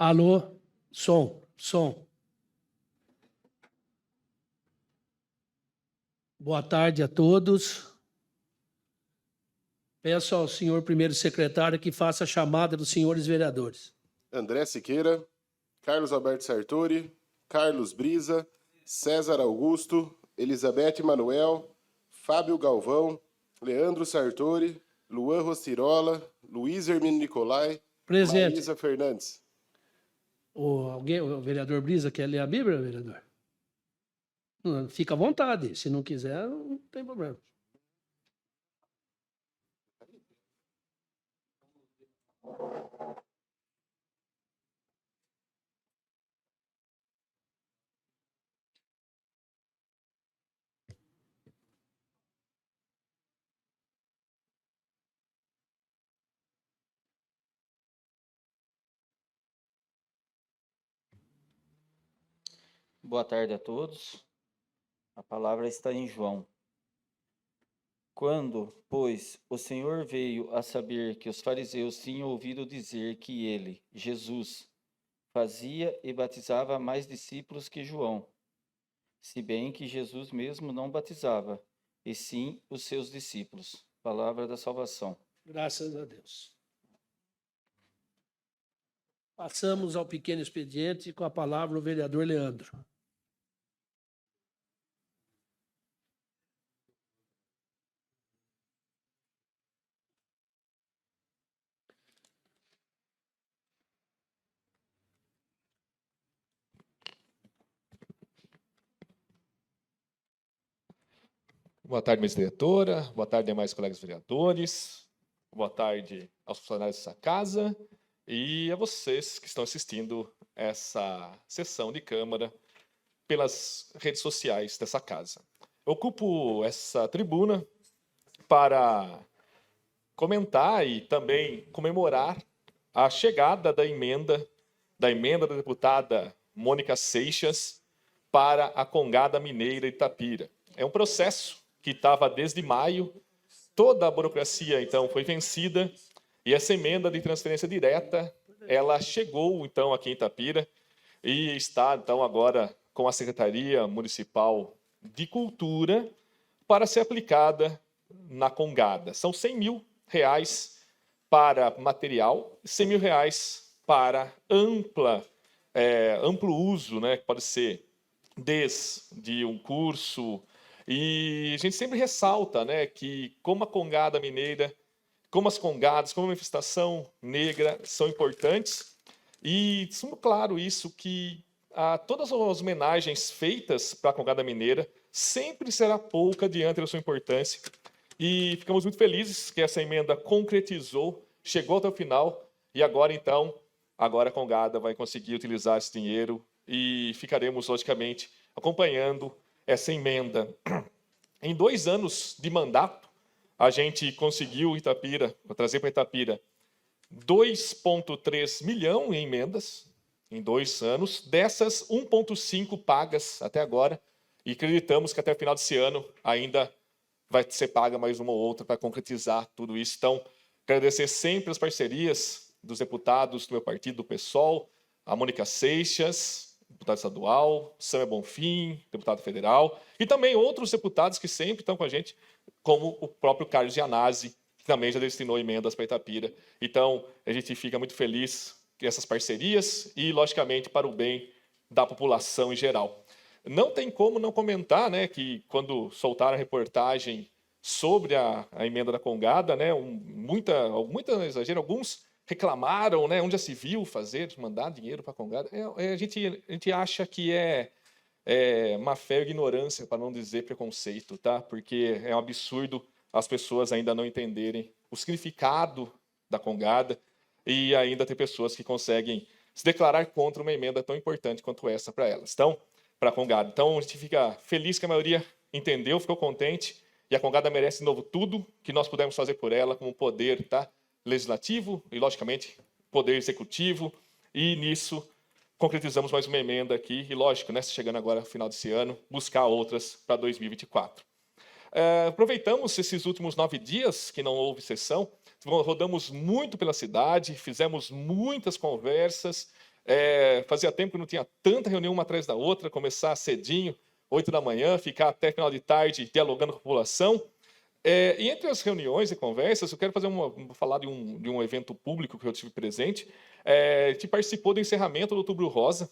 Alô? Som. Boa tarde a todos. Peço ao senhor primeiro secretário que faça a chamada dos senhores vereadores. André Siqueira, Carlos Alberto Sartori, Carlos Brisa, César Augusto, Elizabeth Manuel, Fábio Galvão, Leandro Sartori, Luan Rostirola, Luiz Hermino Nicolai, Presente. Maísa Fernandes. O vereador Brisa quer ler a Bíblia, vereador? Não, fica à vontade. Se não quiser, não tem problema. Boa tarde a todos. A palavra está em João. Quando, pois, o Senhor veio a saber que os fariseus tinham ouvido dizer que ele, Jesus, fazia e batizava mais discípulos que João, se bem que Jesus mesmo não batizava, e sim os seus discípulos. Palavra da salvação. Graças a Deus. Passamos ao pequeno expediente com a palavra o vereador Leandro. Boa tarde, mesa diretora. Boa tarde, demais colegas vereadores. Boa tarde aos funcionários dessa casa e a vocês que estão assistindo essa sessão de Câmara pelas redes sociais dessa casa. Eu ocupo essa tribuna para comentar e também comemorar a chegada da emenda da deputada Mônica Seixas para a Congada Mineira Itapira. É um processo que estava desde maio, toda a burocracia, então, foi vencida, e essa emenda de transferência direta, ela chegou, então, aqui em Itapira, e está, então, agora com a Secretaria Municipal de Cultura para ser aplicada na Congada. São R$100 mil para material, R$100 mil para amplo uso, né? Pode ser desde um curso. E a gente sempre ressalta, né, que como a Congada Mineira, como as congadas, como a manifestação negra são importantes. E deixando claro isso, que todas as homenagens feitas para a Congada Mineira sempre será pouca diante da sua importância. E ficamos muito felizes que essa emenda concretizou, chegou até o final, e agora, então, a Congada vai conseguir utilizar esse dinheiro e ficaremos, logicamente, acompanhando essa emenda. Em 2 anos de mandato, a gente conseguiu trazer para Itapira 2,3 milhão em emendas em 2 anos, dessas 1,5 pagas até agora, e acreditamos que até o final desse ano ainda vai ser paga mais uma ou outra para concretizar tudo isso. Então, agradecer sempre as parcerias dos deputados do meu partido, do PSOL, a Mônica Seixas, deputado estadual, Sâmia Bonfim, deputado federal, e também outros deputados que sempre estão com a gente, como o próprio Carlos Gianazzi, que também já destinou emendas para Itapira. Então, a gente fica muito feliz com essas parcerias e, logicamente, para o bem da população em geral. Não tem como não comentar, né, que quando soltaram a reportagem sobre a emenda da Congada, né, muita exagero, alguns reclamaram, né, onde já se viu mandar dinheiro para a Congada. A gente acha que é má fé ou ignorância, para não dizer preconceito, tá? Porque é um absurdo as pessoas ainda não entenderem o significado da Congada e ainda ter pessoas que conseguem se declarar contra uma emenda tão importante quanto essa para elas. Então, para a Congada. Então, a gente fica feliz que a maioria entendeu, ficou contente, e a Congada merece, de novo, tudo que nós pudermos fazer por ela como poder, tá? Legislativo e, logicamente, poder executivo, e nisso concretizamos mais uma emenda aqui, e lógico, né, chegando agora ao final desse ano, buscar outras para 2024. Aproveitamos esses últimos 9 dias que não houve sessão, rodamos muito pela cidade, fizemos muitas conversas, Fazia tempo que não tinha tanta reunião uma atrás da outra, começar cedinho, 8 da manhã, ficar até final de tarde dialogando com a população. E entre as reuniões e conversas, eu quero falar de um evento público que eu tive presente, que participou do encerramento do Outubro Rosa,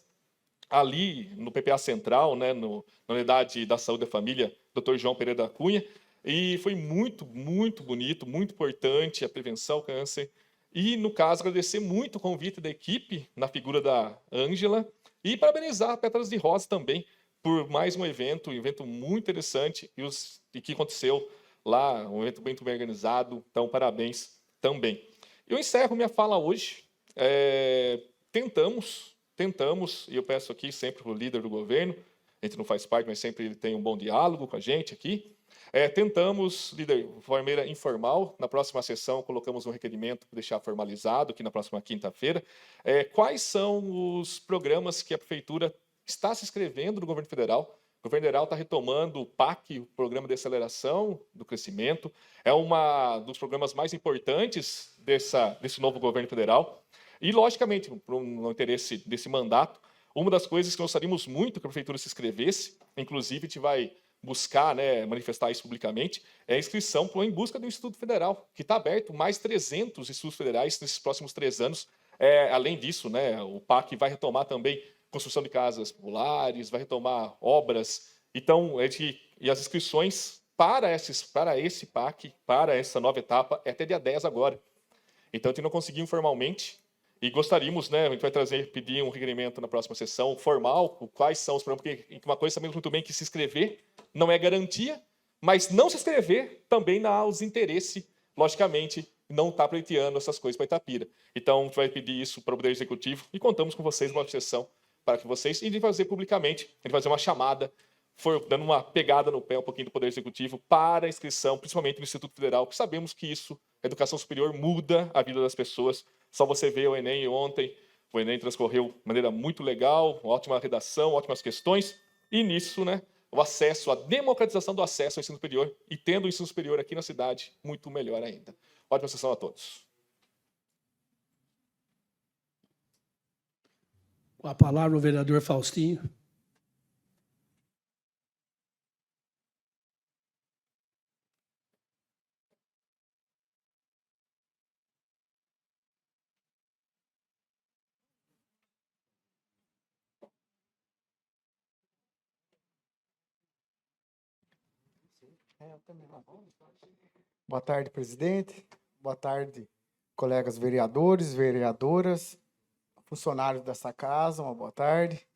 ali no PPA Central, né, na Unidade da Saúde da Família, Dr. João Pereira da Cunha, e foi muito, muito bonito, muito importante a prevenção ao câncer. E, no caso, agradecer muito o convite da equipe, na figura da Ângela, e parabenizar a Pétalas de Rosa também por mais um evento muito interessante, e que aconteceu lá, um evento muito bem organizado, então parabéns também. Eu encerro minha fala hoje, tentamos, e eu peço aqui sempre para o líder do governo, a gente não faz parte, mas sempre ele tem um bom diálogo com a gente aqui, tentamos, líder, de forma informal, na próxima sessão colocamos um requerimento para deixar formalizado, aqui na próxima quinta-feira, quais são os programas que a Prefeitura está se inscrevendo no governo federal. O governo federal está retomando o PAC, o Programa de Aceleração do Crescimento, é um dos programas mais importantes desse novo governo federal, e, logicamente, no interesse desse mandato, uma das coisas que nós gostaríamos muito que a Prefeitura se inscrevesse, inclusive a gente vai buscar, né, manifestar isso publicamente, é a inscrição Em Busca do Instituto Federal, que está aberto, mais 300 institutos federais nesses próximos 3 anos. Além disso, né, o PAC vai retomar também construção de casas populares, vai retomar obras. Então, e as inscrições para esse PAC, para essa nova etapa, é até dia 10 agora. Então, a gente não conseguiu informalmente, e gostaríamos, né, a gente vai pedir um requerimento na próxima sessão formal, quais são os programas, porque uma coisa sabemos muito bem que se inscrever não é garantia, mas não se inscrever também dá os interesses, logicamente, não está pleiteando essas coisas para Itapira. Então, a gente vai pedir isso para o Poder Executivo e contamos com vocês numa sessão para que vocês, e de fazer publicamente, a gente vai fazer uma chamada, dando uma pegada no pé um pouquinho do Poder Executivo para a inscrição, principalmente no Instituto Federal, que sabemos que isso, a educação superior, muda a vida das pessoas. Só você vê o Enem ontem, o Enem transcorreu de maneira muito legal, ótima redação, ótimas questões, e nisso, né, o acesso, a democratização do acesso ao ensino superior, e tendo o ensino superior aqui na cidade, muito melhor ainda. Ótima sessão a todos. Com a palavra o vereador Faustinho. Boa tarde, presidente. Boa tarde, colegas vereadores, vereadoras, funcionários dessa casa, uma boa tarde.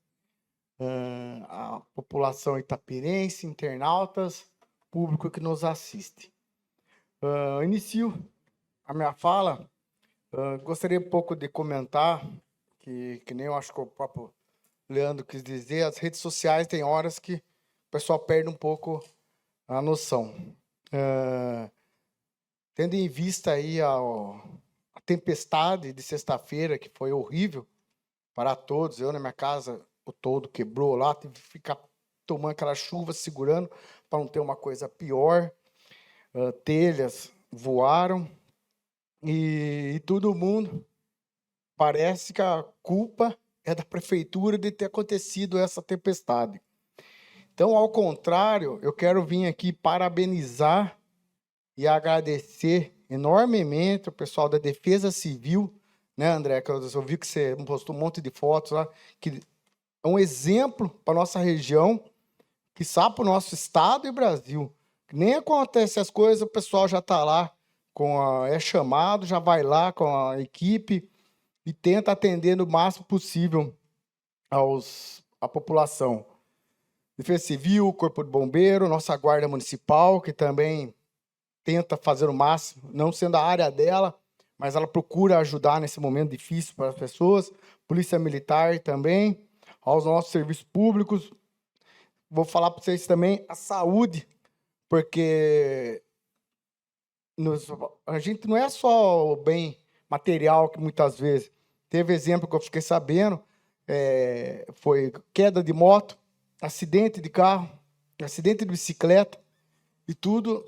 A população itapirense, internautas, público que nos assiste. Inicio a minha fala, gostaria um pouco de comentar, que nem eu acho que o próprio Leandro quis dizer, as redes sociais tem horas que o pessoal perde um pouco a noção. Tendo em vista aí a tempestade de sexta-feira, que foi horrível para todos, eu na minha casa, o todo quebrou lá, tive que ficar tomando aquela chuva, segurando, para não ter uma coisa pior. Telhas voaram, e todo mundo, parece que a culpa é da prefeitura de ter acontecido essa tempestade. Então, ao contrário, eu quero vir aqui parabenizar e agradecer enormemente o pessoal da Defesa Civil, né, André? Que eu vi que você postou um monte de fotos lá, que é um exemplo para a nossa região, quiçá para o nosso estado e Brasil. Nem acontece as coisas, o pessoal já está lá, é chamado, já vai lá com a equipe e tenta atender no máximo possível a população. Defesa Civil, Corpo de Bombeiro, nossa Guarda Municipal, que também tenta fazer o máximo, não sendo a área dela, mas ela procura ajudar nesse momento difícil para as pessoas. Polícia Militar também, aos nossos serviços públicos. Vou falar para vocês também a saúde, porque a gente não é só o bem material que muitas vezes. Teve exemplo que eu fiquei sabendo, foi queda de moto, acidente de carro, acidente de bicicleta, e tudo,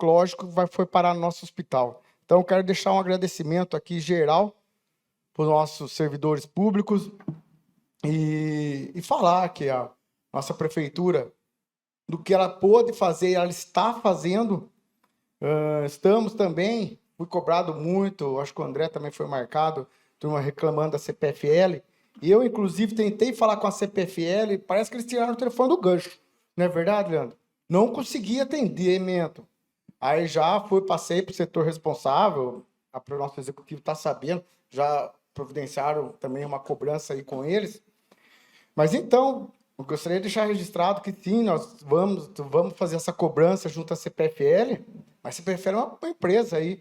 lógico, foi parar no nosso hospital. Então, eu quero deixar um agradecimento aqui geral para os nossos servidores públicos e falar que a nossa prefeitura, do que ela pôde fazer, ela está fazendo. Estamos também, fui cobrado muito, acho que o André também foi marcado, turma reclamando da CPFL, e eu, inclusive, tentei falar com a CPFL, parece que eles tiraram o telefone do gancho, não é verdade, Leandro? Não consegui atendimento. Aí já passei para o setor responsável, o nosso executivo está sabendo, já providenciaram também uma cobrança aí com eles. Mas então, eu gostaria de deixar registrado que sim, nós vamos fazer essa cobrança junto à CPFL, mas a CPFL é uma empresa aí,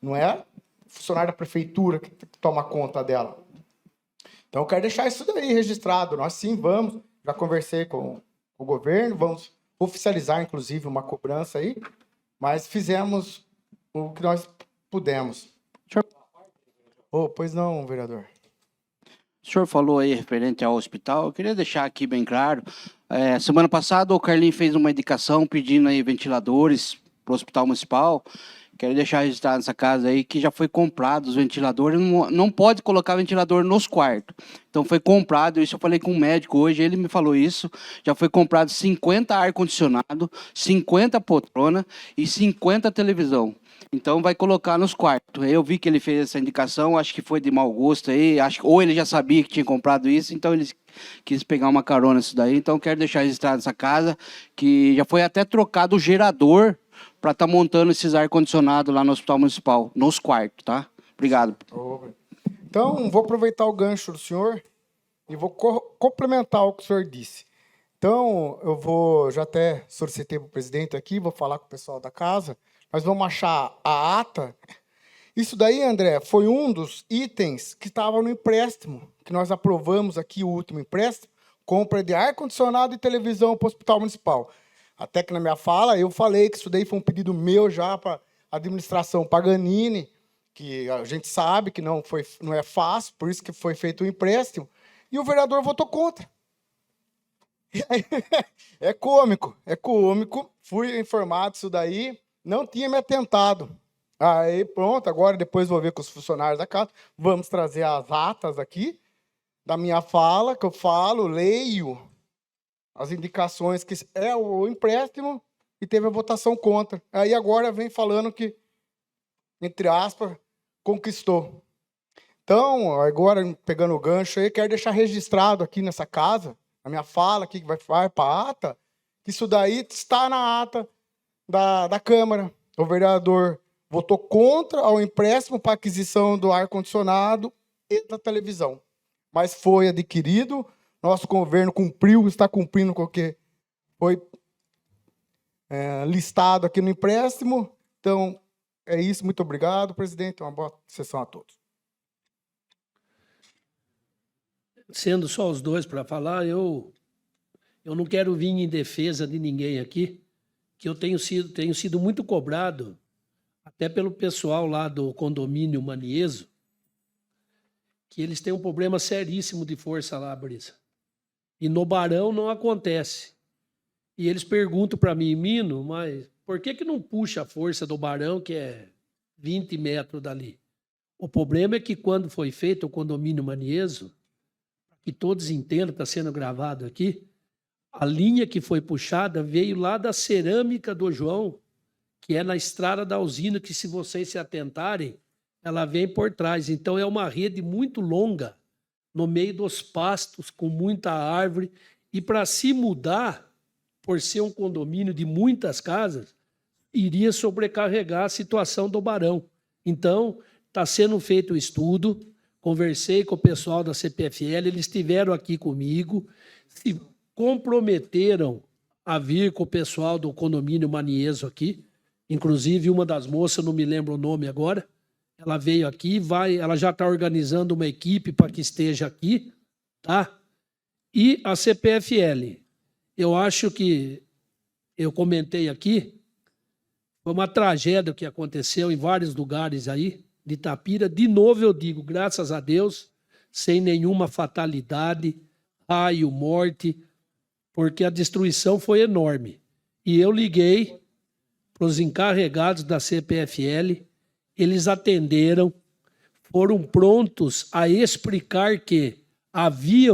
não é funcionário da prefeitura que toma conta dela. Então, eu quero deixar isso daí registrado. Nós sim vamos, já conversei com o governo, vamos oficializar, inclusive, uma cobrança aí, mas fizemos o que nós pudemos. Pois não, vereador. O senhor falou aí referente ao hospital, eu queria deixar aqui bem claro. Semana passada o Carlinhos fez uma indicação pedindo aí ventiladores para o Hospital Municipal. Quero deixar registrado nessa casa aí que já foi comprado os ventiladores, não pode colocar ventilador nos quartos. Então foi comprado, isso eu falei com um médico hoje, ele me falou isso, já foi comprado 50 ar-condicionado, 50 poltrona e 50 televisão. Então vai colocar nos quartos. Eu vi que ele fez essa indicação, acho que foi de mau gosto aí, ou ele já sabia que tinha comprado isso, então ele quis pegar uma carona nisso daí. Então quero deixar registrado nessa casa que já foi até trocado o gerador para estar montando esses ar-condicionados lá no Hospital Municipal, nos quartos, tá? Obrigado. Então, vou aproveitar o gancho do senhor e vou complementar o que o senhor disse. Então, já até solicitei para o presidente aqui, vou falar com o pessoal da casa, nós vamos achar a ata. Isso daí, André, foi um dos itens que estava no empréstimo, que nós aprovamos aqui, o último empréstimo, compra de ar-condicionado e televisão para o Hospital Municipal. Até que na minha fala, eu falei que isso daí foi um pedido meu já para a administração Paganini, que a gente sabe que não é fácil, por isso que foi feito o empréstimo, e o vereador votou contra. É cômico. Fui informado disso daí, não tinha me atentado. Aí pronto, agora depois vou ver com os funcionários da casa, vamos trazer as atas aqui da minha fala, que eu falo, leio as indicações que é o empréstimo e teve a votação contra. Aí agora vem falando que, entre aspas, conquistou. Então, agora pegando o gancho aí, quero deixar registrado aqui nessa casa, a minha fala aqui que vai para a ata, que isso daí está na ata da Câmara. O vereador votou contra o empréstimo para aquisição do ar-condicionado e da televisão. Mas foi adquirido, nosso governo cumpriu, está cumprindo com o que foi listado aqui no empréstimo. Então, é isso. Muito obrigado, presidente. Uma boa sessão a todos. Sendo só os dois para falar, eu não quero vir em defesa de ninguém aqui, que eu tenho sido muito cobrado, até pelo pessoal lá do condomínio Manieso, que eles têm um problema seríssimo de força lá, Brisa. E no Barão não acontece. E eles perguntam para mim, Mino, mas por que não puxa a força do Barão, que é 20 metros dali? O problema é que quando foi feito o condomínio Manieso, que todos entendam, está sendo gravado aqui, a linha que foi puxada veio lá da cerâmica do João, que é na estrada da usina, que se vocês se atentarem, ela vem por trás. Então é uma rede muito longa, no meio dos pastos, com muita árvore. E para se mudar, por ser um condomínio de muitas casas, iria sobrecarregar a situação do Barão. Então, está sendo feito o estudo, conversei com o pessoal da CPFL, eles estiveram aqui comigo, se comprometeram a vir com o pessoal do condomínio Manieso aqui, inclusive uma das moças, não me lembro o nome agora, ela veio aqui, ela já está organizando uma equipe para que esteja aqui, tá? E a CPFL, eu acho que, eu comentei aqui, foi uma tragédia que aconteceu em vários lugares aí, de Itapira. De novo eu digo, graças a Deus, sem nenhuma fatalidade, raio, morte, porque a destruição foi enorme. E eu liguei para os encarregados da CPFL, eles atenderam, foram prontos a explicar que havia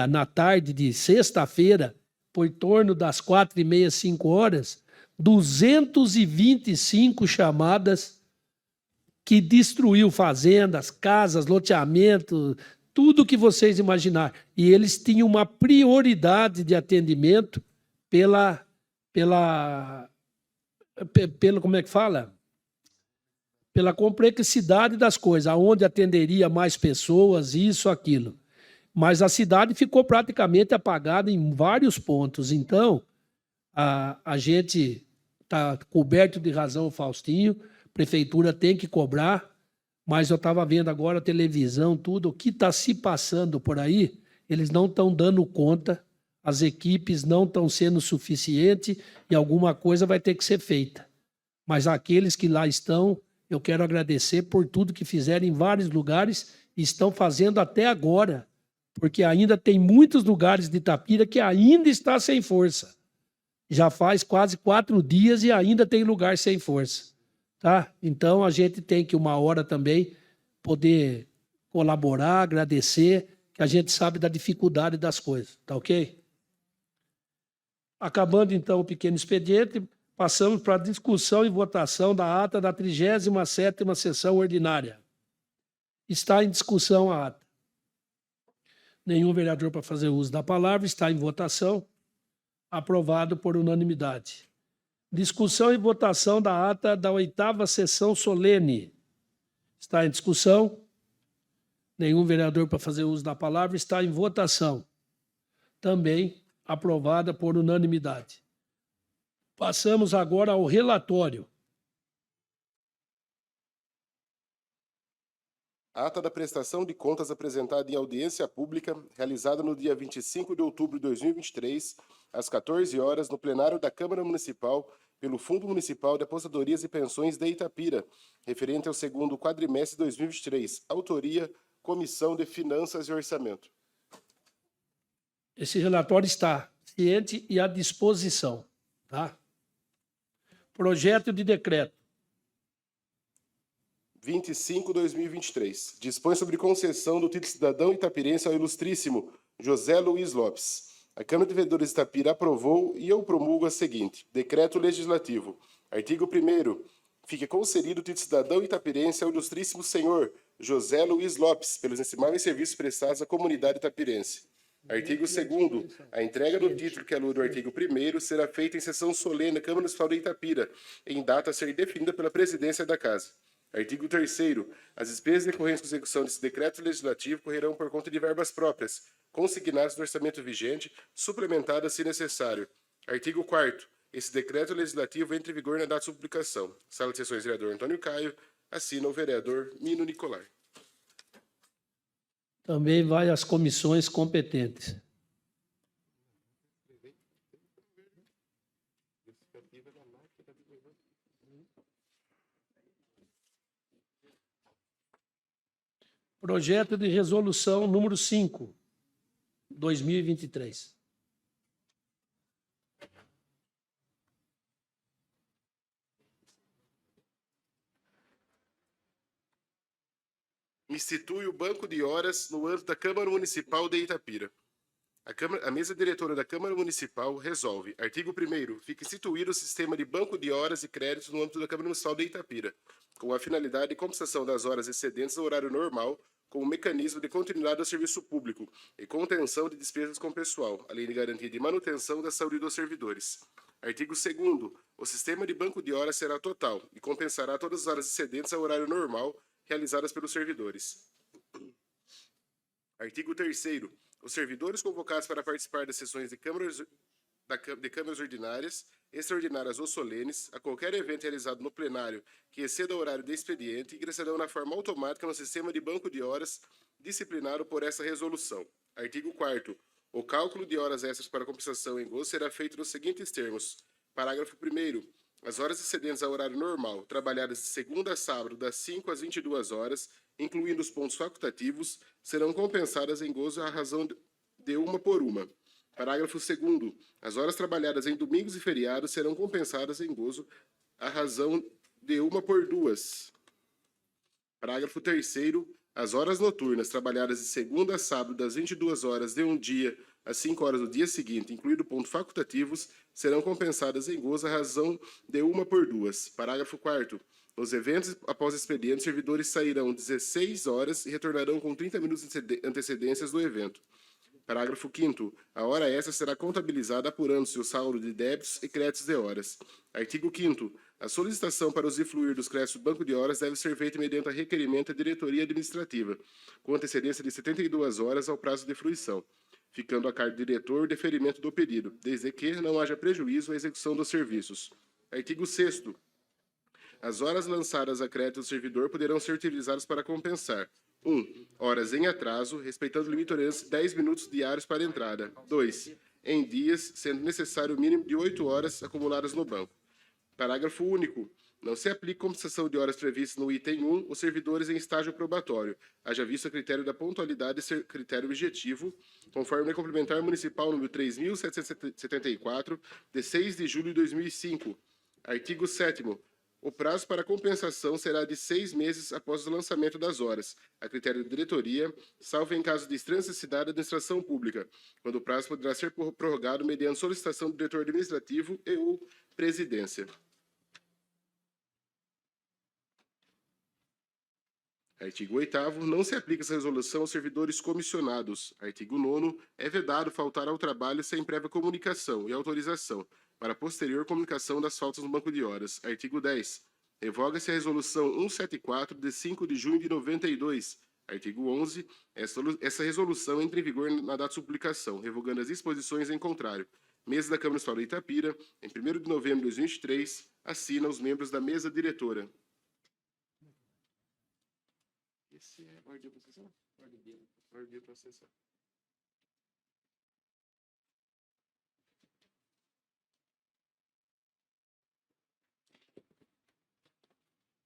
na tarde de sexta-feira, por torno das 4h30, 5 horas, 225 chamadas que destruiu fazendas, casas, loteamento, tudo que vocês imaginar. E eles tinham uma prioridade de atendimento pela como é que fala? Pela complexidade das coisas, aonde atenderia mais pessoas, isso, aquilo. Mas a cidade ficou praticamente apagada em vários pontos. Então, a gente está coberto de razão, Faustinho, a prefeitura tem que cobrar, mas eu estava vendo agora a televisão, tudo, o que está se passando por aí, eles não estão dando conta, as equipes não estão sendo suficientes e alguma coisa vai ter que ser feita. Mas aqueles que lá estão, eu quero agradecer por tudo que fizeram em vários lugares e estão fazendo até agora, porque ainda tem muitos lugares de Itapira que ainda está sem força. Já faz quase 4 dias e ainda tem lugar sem força. Tá? Então, a gente tem que, uma hora também, poder colaborar, agradecer, que a gente sabe da dificuldade das coisas. Tá ok? Acabando, então, o pequeno expediente, passamos para a discussão e votação da ata da 37ª sessão ordinária. Está em discussão a ata. Nenhum vereador para fazer uso da palavra, está em votação. Aprovado por unanimidade. Discussão e votação da ata da 8ª sessão solene. Está em discussão. Nenhum vereador para fazer uso da palavra, está em votação. Também aprovada por unanimidade. Passamos agora ao relatório. Ata da prestação de contas apresentada em audiência pública, realizada no dia 25 de outubro de 2023, às 14 horas, no plenário da Câmara Municipal, pelo Fundo Municipal de Aposentadorias e Pensões de Itapira, referente ao segundo quadrimestre de 2023. Autoria, Comissão de Finanças e Orçamento. Esse relatório está ciente e à disposição. Tá? Projeto de decreto. 25/2023. Dispõe sobre concessão do título de cidadão itapirense ao ilustríssimo José Luiz Lopes. A Câmara de Vereadores de Itapira aprovou e eu promulgo a seguinte. Decreto Legislativo. Artigo 1º. Fica concedido o título de cidadão itapirense ao ilustríssimo senhor José Luiz Lopes, pelos estimáveis serviços prestados à comunidade itapirense. Artigo 2º. A entrega do título que alude ao artigo 1º será feita em sessão solene da Câmara Municipal de Itapira, em data a ser definida pela presidência da Casa. Artigo 3º. As despesas decorrentes da execução desse decreto legislativo correrão por conta de verbas próprias, consignadas no orçamento vigente, suplementadas se necessário. Artigo 4º. Esse decreto legislativo entra em vigor na data de sua publicação. Sala de Sessões, vereador Antônio Caio. Assina o vereador Mino Nicolai. Também vai às comissões competentes. Projeto de resolução número 5, 2023. Institui o Banco de Horas no âmbito da Câmara Municipal de Itapira. A mesa diretora da Câmara Municipal resolve. Artigo 1º. Fica instituído o sistema de banco de horas e créditos no âmbito da Câmara Municipal de Itapira, com a finalidade de compensação das horas excedentes ao horário normal, como mecanismo de continuidade do serviço público e contenção de despesas com pessoal, além de garantia de manutenção da saúde dos servidores. Artigo 2º. O sistema de banco de horas será total e compensará todas as horas excedentes ao horário normal realizadas pelos servidores. Artigo 3º. Os servidores convocados para participar das sessões de câmaras ordinárias, extraordinárias ou solenes, a qualquer evento realizado no plenário que exceda o horário de expediente, ingressarão na forma automática no sistema de banco de horas disciplinado por essa resolução. Artigo 4º. O cálculo de horas extras para compensação em gozo será feito nos seguintes termos. Parágrafo 1º. As horas excedentes ao horário normal, trabalhadas de segunda a sábado, das 5 às 22 horas, incluindo os pontos facultativos, serão compensadas em gozo à razão de uma por uma. Parágrafo 2º. As horas trabalhadas em domingos e feriados serão compensadas em gozo à razão de 1 por 2. Parágrafo 3º. As horas noturnas trabalhadas de segunda a sábado, das 22 horas de um dia às 5 horas do dia seguinte, incluído pontos facultativos, serão compensadas em gozo à razão de 1 por 2. Parágrafo 4º. Nos eventos após expediente, os servidores sairão 16 horas e retornarão com 30 minutos de antecedências do evento. Parágrafo 5º. A hora extra será contabilizada apurando-se o saldo de débitos e créditos de horas. Artigo 5º. A solicitação para usufruir dos créditos do banco de horas deve ser feita mediante requerimento da diretoria administrativa, com antecedência de 72 horas ao prazo de fruição, ficando a cargo do diretor o deferimento do pedido, desde que não haja prejuízo à execução dos serviços. Artigo 6º. As horas lançadas a crédito do servidor poderão ser utilizadas para compensar: 1. Horas em atraso, respeitando o limite tolerância de 10 minutos diários para entrada. 2. Em dias, sendo necessário o mínimo de 8 horas acumuladas no banco. Parágrafo único. Não se aplica compensação de horas previstas no item 1 os servidores em estágio probatório, haja visto a critério da pontualidade ser critério objetivo, conforme a complementar municipal número 3.774, de 6 de julho de 2005. Artigo 7º. O prazo para compensação será de 6 meses após o lançamento das horas, a critério da diretoria, salvo em caso de extrema necessidade da administração pública, quando o prazo poderá ser prorrogado mediante solicitação do diretor administrativo e ou presidência. Artigo 8º. Não se aplica essa resolução aos servidores comissionados. Artigo 9º. É vedado faltar ao trabalho sem prévia comunicação e autorização, para posterior comunicação das faltas no banco de horas. Artigo 10. Revoga-se a resolução 174, de 5 de junho de 92. Artigo 11. Essa resolução entra em vigor na data de sua publicação, revogando as disposições em contrário. Mesa da Câmara Municipal de Itapira, em 1º de novembro de 2023, assina os membros da mesa diretora. Esse é ordem de processão? Ordem de processão.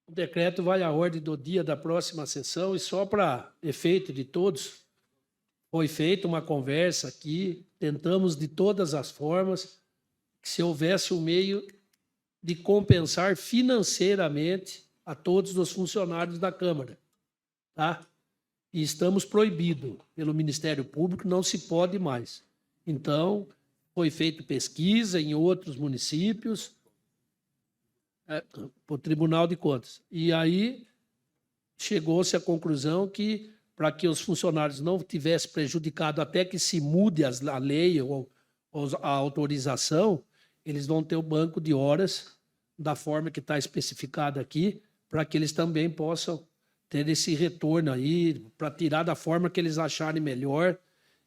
O decreto vai à ordem do dia da próxima sessão e só para efeito de todos, foi feita uma conversa aqui, tentamos de todas as formas que se houvesse um meio de compensar financeiramente a todos os funcionários da Câmara, tá? E estamos proibidos pelo Ministério Público, não se pode mais. Então, foi feita pesquisa em outros municípios, para o Tribunal de Contas. E aí chegou-se à conclusão que, para que os funcionários não tivessem prejudicado até que se mude a lei ou a autorização, eles vão ter o banco de horas da forma que está especificada aqui, para que eles também possam ter esse retorno aí, para tirar da forma que eles acharem melhor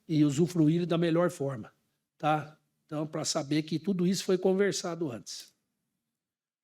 e usufruir da melhor forma, tá? Então, para saber que tudo isso foi conversado antes.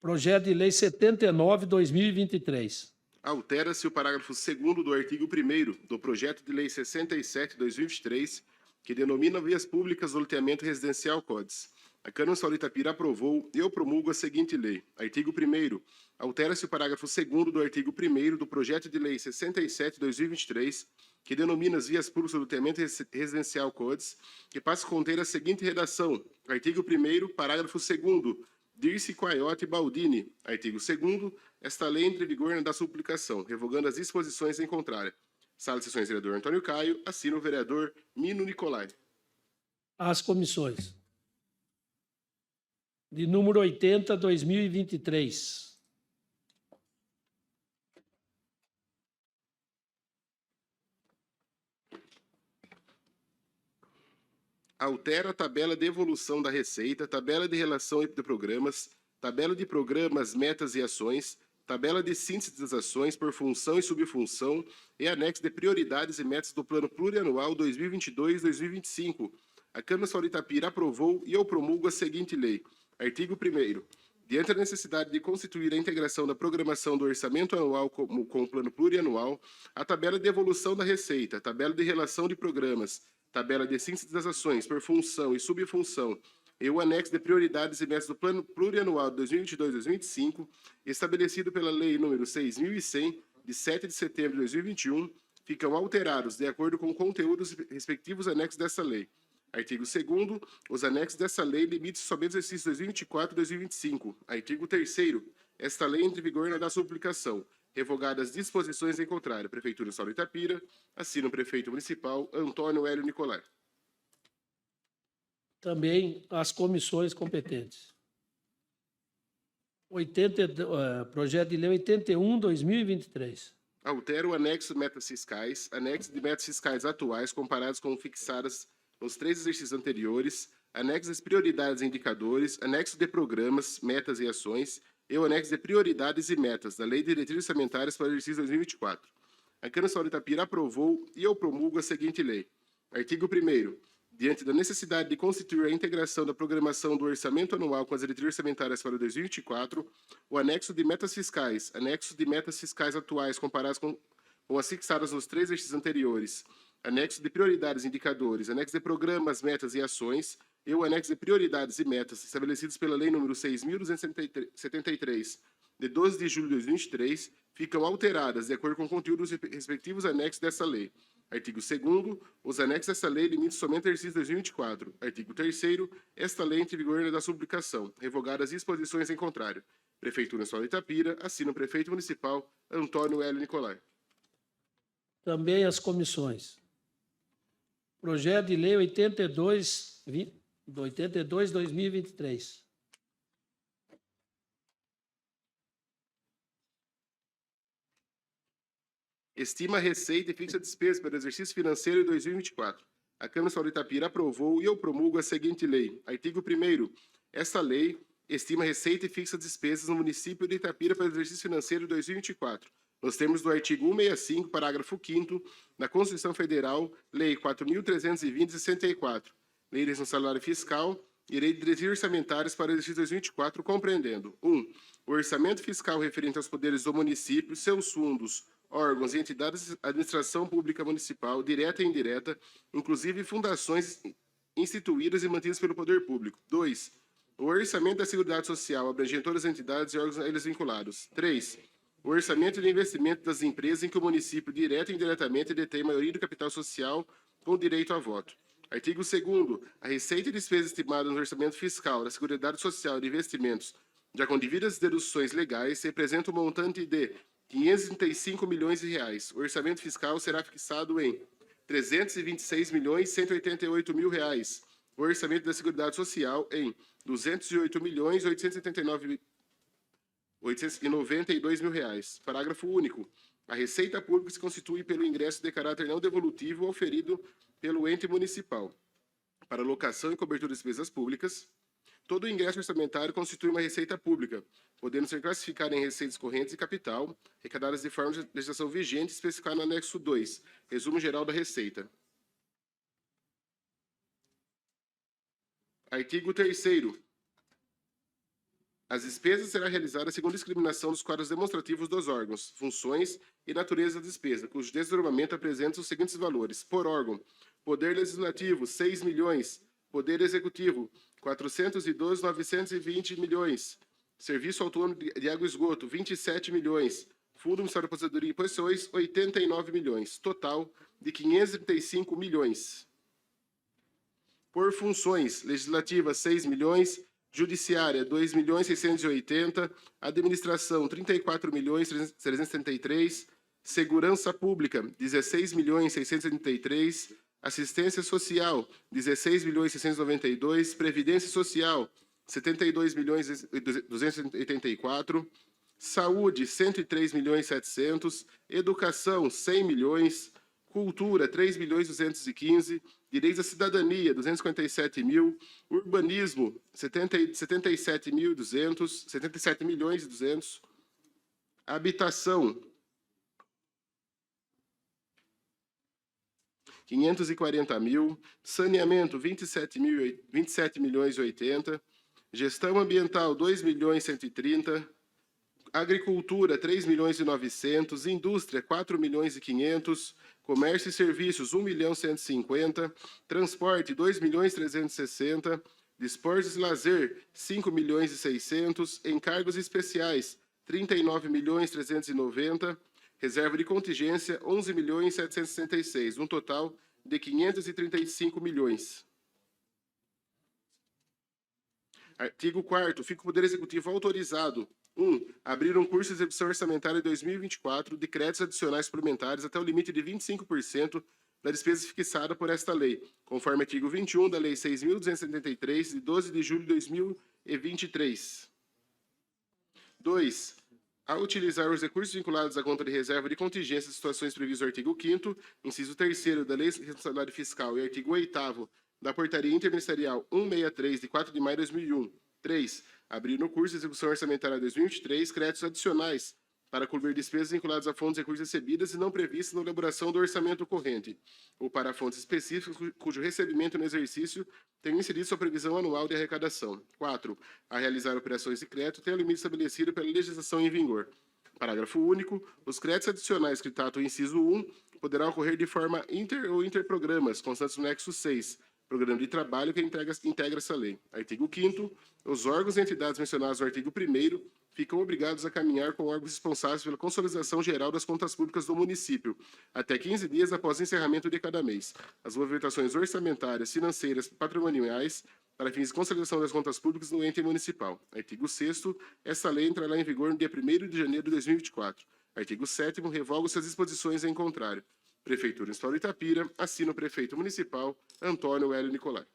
Projeto de Lei 79/2023. Altera-se o parágrafo 2º do artigo 1º do Projeto de Lei 67/2023, que denomina Vias Públicas do Loteamento Residencial CODES. A Câmara Municipal de Itapira aprovou e eu promulgo a seguinte lei. Artigo 1º. Altera-se o parágrafo 2º do artigo 1º do Projeto de Lei 67/2023, que denomina as vias públicas do loteamento residencial CODES, que passa a conter a seguinte redação. Artigo 1º, parágrafo 2º. Dirce Coyote Baldini. Artigo 2º. Esta lei entra em vigor na da sua publicação, revogando as disposições em contrário. Sala de Sessões, vereador Antônio Caio. Assina o vereador Mino Nicolai. As comissões. De número 80/2023. Altera a tabela de evolução da receita, tabela de relação de programas, tabela de programas, metas e ações, tabela de síntese das ações por função e subfunção e anexo de prioridades e metas do Plano Plurianual 2022-2025. A Câmara Municipal de Itapira aprovou e eu promulgo a seguinte lei. Artigo 1º. Diante da necessidade de constituir a integração da programação do orçamento anual com o Plano Plurianual, a tabela de evolução da receita, tabela de relação de programas, tabela de síntese das ações por função e subfunção e o anexo de prioridades e metas do Plano Plurianual de 2022-2025, estabelecido pela Lei nº 6.100, de 7 de setembro de 2021, ficam alterados de acordo com o conteúdo dos respectivos anexos dessa lei. Artigo 2º. Os anexos dessa lei limitam-se somente ao exercício 2024 e 2025. Artigo 3º. esta lei entra em vigor na data da sua publicação, revogadas as disposições em contrário. Prefeitura Municipal de Itapira, assina o prefeito municipal Antônio Hélio Nicolai. Também as comissões competentes. Projeto de Lei 81/2023. Altera o anexo de metas fiscais, anexo de metas fiscais atuais comparadas com fixadas nos 3 exercícios anteriores, anexo das prioridades e indicadores, anexo de programas, metas e ações e o anexo de prioridades e metas da Lei de Diretrizes Orçamentárias para o exercício 2024. A Câmara Municipal de Itapira aprovou e eu promulgo a seguinte lei. Artigo 1º. Diante da necessidade de constituir a integração da programação do orçamento anual com as diretrizes orçamentárias para o 2024, o anexo de metas fiscais, anexo de metas fiscais atuais comparadas com as fixadas nos 3 exercícios anteriores, anexo de prioridades e indicadores, anexo de programas, metas e ações, e o anexo de prioridades e metas estabelecidos pela Lei nº 6.273, de 12 de julho de 2023, ficam alteradas de acordo com o conteúdo dos respectivos anexos dessa lei. Artigo 2º. Os anexos dessa lei limitam somente o exercício 2024. Artigo 3º. Esta lei entra em vigor da sua publicação, revogadas as disposições em contrário. Prefeitura Municipal de Itapira, assina o prefeito municipal Antônio Hélio Nicolai. Também as comissões. Projeto de Lei 82/2023. Estima a receita e fixa a despesa para o exercício financeiro de 2024. A Câmara Municipal de Itapira aprovou e eu promulgo a seguinte lei. Artigo 1º. Esta lei estima a receita e fixa as despesas no município de Itapira para o exercício financeiro de 2024, nos termos do artigo 165, parágrafo 5º, da Constituição Federal, Lei 4.320 de 64, Lei de Responsabilidade Fiscal e Lei de Diretrizes Orçamentárias para o exercício 2024, compreendendo: 1. O orçamento fiscal referente aos poderes do município, seus fundos, órgãos e entidades de administração pública municipal, direta e indireta, inclusive fundações instituídas e mantidas pelo poder público. 2. O orçamento da Seguridade Social, abrangendo todas as entidades e órgãos a eles vinculados. 3. O orçamento de investimento das empresas em que o município, direta e indiretamente, detém maioria do capital social com direito a voto. Artigo 2º. A receita e despesa estimada no orçamento fiscal da Seguridade Social e de investimentos, já com devidas deduções legais, representa um montante de R$ 535 milhões. O orçamento fiscal será fixado em R$ 326.188.000. O orçamento da Seguridade Social em R$ 208.892.000. Parágrafo único. A receita pública se constitui pelo ingresso de caráter não devolutivo oferido pelo ente municipal para alocação e cobertura de despesas públicas. Todo ingresso orçamentário constitui uma receita pública, podendo ser classificada em receitas correntes e capital, arrecadadas de forma de legislação vigente especificada no anexo 2, resumo geral da receita. Artigo 3º. As despesas serão realizadas segundo discriminação dos quadros demonstrativos dos órgãos, funções e natureza da despesa, cujo desdobramento apresenta os seguintes valores. Por órgão: Poder Legislativo, 6 milhões. Poder Executivo, 412.920 milhões. Serviço Autônomo de Água e Esgoto, 27 milhões. Fundo Municipal de Aposentadoria e Pensões, 89 milhões. Total de 535 milhões. Por funções: Legislativa, 6 milhões. Judiciária, 2.680.000. Administração, 34.333.000. Segurança Pública, 16.633.000. Assistência Social, 16.692.000. Previdência Social, 72.284.000. Saúde, 103.700.000. Educação, 100 milhões. Cultura, 3.215.000. Direitos à Cidadania, 257.000. Urbanismo, 77.200. 77.200.000. Habitação, 540.000. Saneamento, 27.080.000. Gestão Ambiental, 2.130.000. Agricultura, 3.900.000. Indústria, 4.500.000. Comércio e Serviços, 1.150.000. Transporte, 2.360.000. Desportos e Lazer, 5.600.000. Encargos especiais, 39.390.000. Reserva de contingência, 11.766.000. Um total de 535 milhões. Artigo 4º. Fica o Poder Executivo autorizado Abrir um curso de execução orçamentária em 2024 de créditos adicionais suplementares até o limite de 25% da despesa fixada por esta lei, conforme artigo 21 da Lei 6.273, de 12 de julho de 2023. 2. A utilizar os recursos vinculados à conta de reserva de contingência de situações previstas no artigo 5º, inciso 3º da Lei de Responsabilidade Fiscal e artigo 8º da Portaria Interministerial 163, de 4 de maio de 2001. 3. Abrir no curso de execução orçamentária 2023 créditos adicionais para cobrir despesas vinculadas a fontes de recursos recebidas e não previstas na elaboração do orçamento corrente, ou para fontes específicas cujo recebimento no exercício tenha inserido sua previsão anual de arrecadação. 4. A realizar operações de crédito tem o limite estabelecido pela legislação em vigor. Parágrafo único. Os créditos adicionais que trata o inciso 1 poderão ocorrer de forma inter ou interprogramas, constantes no anexo 6, programa de trabalho que integra essa lei. Artigo 5º. Os órgãos e entidades mencionados no artigo 1º ficam obrigados a caminhar com órgãos responsáveis pela consolidação geral das contas públicas do município, até 15 dias após o encerramento de cada mês. As movimentações orçamentárias, financeiras e patrimoniais para fins de consolidação das contas públicas do ente municipal. Artigo 6º. Essa lei entrará em vigor no dia 1º de janeiro de 2024. Artigo 7º. Revoga-se as disposições em contrário. Prefeitura Municipal de Itapira, assina o prefeito municipal Antônio Hélio Nicolai.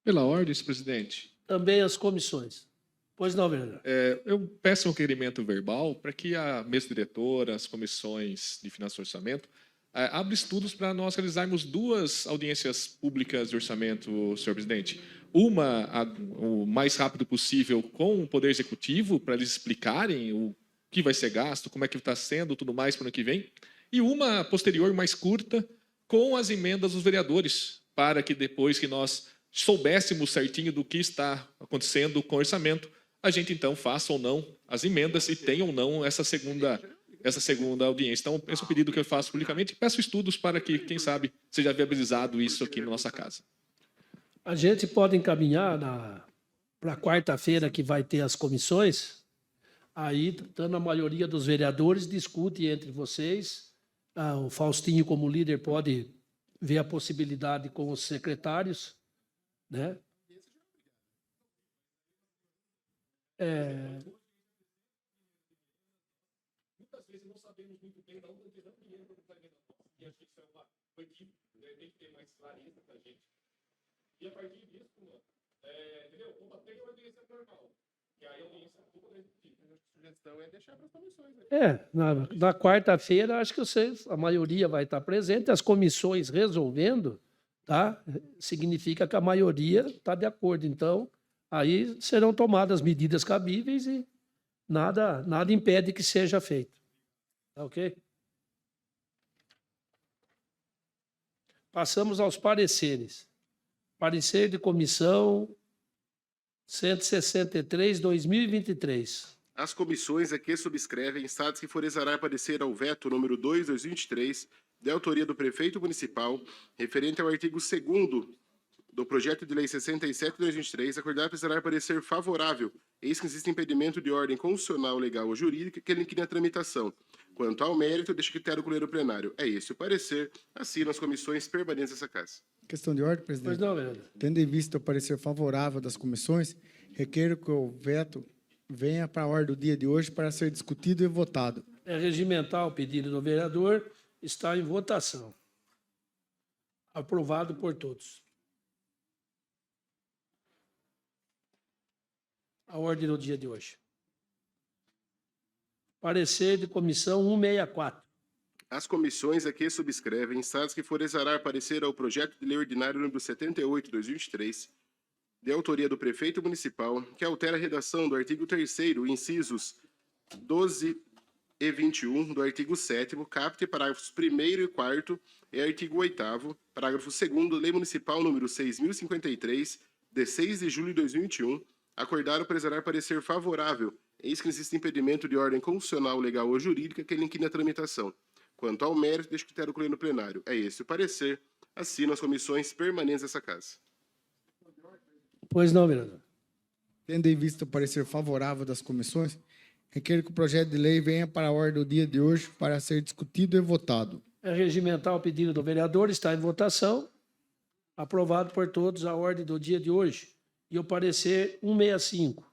Pela ordem, senhor presidente. Também as comissões. Pois não, vereador. Eu peço um requerimento verbal para que a mesa diretora, as comissões de finanças e orçamento, abra estudos para nós realizarmos 2 audiências públicas de orçamento, senhor presidente. Uma, o mais rápido possível, com o Poder Executivo, para eles explicarem o que vai ser gasto, como é que está sendo, tudo mais para o ano que vem. E uma posterior, mais curta, com as emendas dos vereadores, para que depois que nós soubéssemos certinho do que está acontecendo com o orçamento, a gente então faça ou não as emendas e tenha ou não essa segunda audiência. Então, esse é o pedido que eu faço publicamente. Peço estudos para que, quem sabe, seja viabilizado isso aqui na nossa casa. A gente pode encaminhar para quarta-feira, que vai ter as comissões. Aí, dando a maioria dos vereadores, discute entre vocês. O Faustinho, como líder, pode ver a possibilidade com os secretários, né? Muitas vezes não sabemos muito bem de onde tiramos dinheiro para implementação. E acho que isso é uma equipe, tem que ter mais clareza para a gente. E a partir disso, entendeu? Combater a audiência normal. Que aí a audiência pública é a sugestão é deixar para as comissões. Na quarta-feira, acho que a maioria vai estar presente, as comissões resolvendo, tá? Significa que a maioria está de acordo. Então, aí serão tomadas medidas cabíveis e nada impede que seja feito. Tá ok? Passamos aos pareceres. Parecer de comissão 163/2023. As comissões a que subscrevem estados que for exarar parecer ao veto número 2/2023, de autoria do prefeito municipal, referente ao artigo 2º do projeto de lei 67/2023, acordar para exarar parecer favorável, eis que existe impedimento de ordem constitucional, legal ou jurídica que lhe a tramitação. Quanto ao mérito, deixa critério colher o plenário. É esse o parecer, assinam as comissões permanentes dessa casa. Questão de ordem, presidente. Pois não, vereador. Tendo em vista o parecer favorável das comissões, requeiro que o veto venha para a ordem do dia de hoje para ser discutido e votado. É regimental o pedido do vereador, está em votação. Aprovado por todos. A ordem do dia de hoje. Parecer de comissão 164. As comissões a que subscrevem estados que for exarar parecer ao projeto de lei ordinário número 78/2023, de autoria do prefeito municipal, que altera a redação do artigo 3º, incisos 12 e 21 do artigo 7º, capte parágrafos 1º e 4º e artigo 8º, parágrafo 2º, Lei Municipal número 6.053, de 6 de julho de 2021, acordaram por exarar parecer favorável, eis que existe impedimento de ordem constitucional, legal ou jurídica que lhe inquine a tramitação. Quanto ao mérito, deixa critério colher no plenário. É esse o parecer, assinam as comissões permanentes dessa casa. Pois não, vereador. Tendo em vista o parecer favorável das comissões, requeiro que o projeto de lei venha para a ordem do dia de hoje para ser discutido e votado. É regimental o pedido do vereador, está em votação. Aprovado por todos a ordem do dia de hoje. E o parecer 165.